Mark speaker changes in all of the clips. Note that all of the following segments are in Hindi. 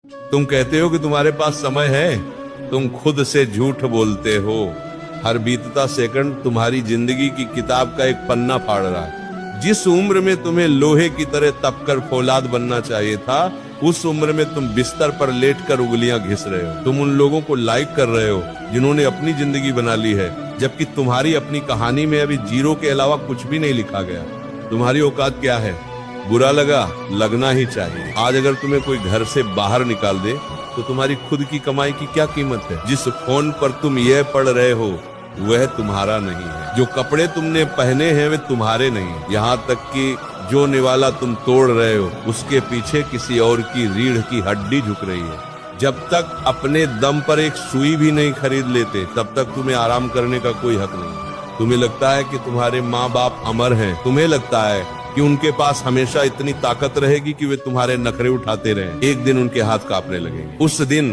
Speaker 1: तुम कहते हो कि तुम्हारे पास समय है, तुम खुद से झूठ बोलते हो। हर बीतता सेकंड तुम्हारी जिंदगी की किताब का एक पन्ना फाड़ रहा है। जिस उम्र में तुम्हें लोहे की तरह तपकर फौलाद बनना चाहिए था, उस उम्र में तुम बिस्तर पर लेटकर उंगलियां घिस रहे हो। तुम उन लोगों को लाइक कर रहे हो जिन्होंने अपनी जिंदगी बना ली है, जबकि तुम्हारी अपनी कहानी में अभी जीरो के अलावा कुछ भी नहीं लिखा गया। तुम्हारी औकात क्या है? बुरा लगा, लगना ही चाहिए। आज अगर तुम्हें कोई घर से बाहर निकाल दे तो तुम्हारी खुद की कमाई की क्या कीमत है? जिस फोन पर तुम यह पढ़ रहे हो वह तुम्हारा नहीं है। जो कपड़े तुमने पहने हैं वे तुम्हारे नहीं। यहाँ तक कि जो निवाला तुम तोड़ रहे हो उसके पीछे किसी और की रीढ़ की हड्डी झुक रही है। जब तक अपने दम पर एक सुई भी नहीं खरीद लेते तब तक तुम्हें आराम करने का कोई हक नहीं। तुम्हें लगता है कि तुम्हारे माँ बाप अमर हैं। तुम्हें लगता है कि उनके पास हमेशा इतनी ताकत रहेगी कि वे तुम्हारे नखरे उठाते रहें। एक दिन उनके हाथ कांपने लगेंगे। उस दिन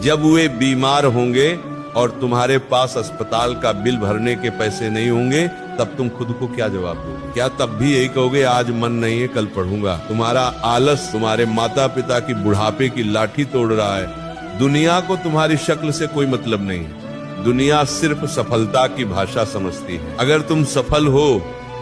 Speaker 1: जब वे बीमार होंगे और तुम्हारे पास अस्पताल का बिल भरने के पैसे नहीं होंगे, तब तुम खुद को क्या जवाब दोगे? क्या तब भी यही कहोगे आज मन नहीं है, कल पढ़ूंगा? तुम्हारा आलस तुम्हारे माता पिता की बुढ़ापे की लाठी तोड़ रहा है। दुनिया को तुम्हारी शक्ल से कोई मतलब नहीं। दुनिया सिर्फ सफलता की भाषा समझती है। अगर तुम सफल हो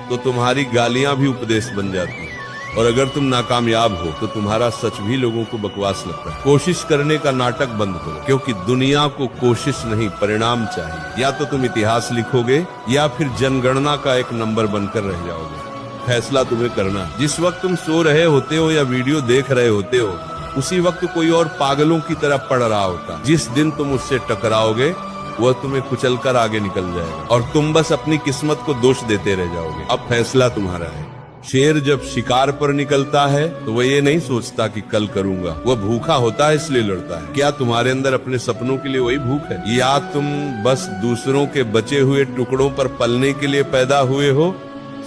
Speaker 1: तो तुम्हारी गालियां भी उपदेश बन जाती हैं, और अगर तुम नाकामयाब हो तो तुम्हारा सच भी लोगों को बकवास लगता है। कोशिश करने का नाटक बंद करो, क्योंकि दुनिया को कोशिश नहीं परिणाम चाहिए। या तो तुम इतिहास लिखोगे या फिर जनगणना का एक नंबर बनकर रह जाओगे। फैसला तुम्हें करना है। जिस वक्त तुम सो रहे होते हो या वीडियो देख रहे होते हो, उसी वक्त कोई और पागलों की तरह पढ़ रहा होता। जिस दिन तुम उससे टकराओगे वह तुम्हें कुचलकर आगे निकल जाएगा और तुम बस अपनी किस्मत को दोष देते रह जाओगे। अब फैसला तुम्हारा है। शेर जब शिकार पर निकलता है तो वह ये नहीं सोचता कि कल करूंगा, वह भूखा होता है इसलिए लड़ता है। क्या तुम्हारे अंदर अपने सपनों के लिए वही भूख है, या तुम बस दूसरों के बचे हुए टुकड़ों पर पलने के लिए पैदा हुए हो?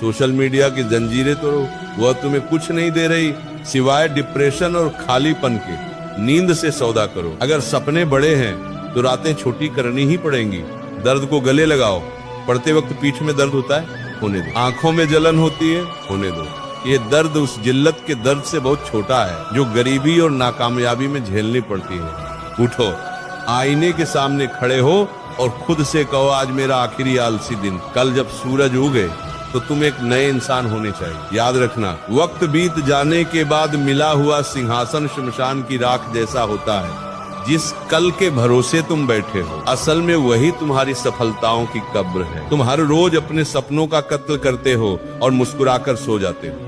Speaker 1: सोशल मीडिया की जंजीरें तोड़ो, वह तुम्हें कुछ नहीं दे रही सिवाय डिप्रेशन और खालीपन के। नींद से सौदा करो। अगर सपने बड़े हैं तो रातें छोटी करनी ही पड़ेंगी। दर्द को गले लगाओ। पढ़ते वक्त पीठ में दर्द होता है, होने दो। आंखों में जलन होती है, होने दो। ये दर्द उस जिल्लत के दर्द से बहुत छोटा है जो गरीबी और नाकामयाबी में झेलनी पड़ती है। उठो, आईने के सामने खड़े हो और खुद से कहो आज मेरा आखिरी आलसी दिन। कल जब सूरज उगे तो तुम एक नए इंसान होने चाहिए। याद रखना, वक्त बीत जाने के बाद मिला हुआ सिंहासन शमशान की राख जैसा होता है। जिस कल के भरोसे तुम बैठे हो, असल में वही तुम्हारी सफलताओं की कब्र है। तुम हर रोज अपने सपनों का कत्ल करते हो और मुस्कुराकर सो जाते हो।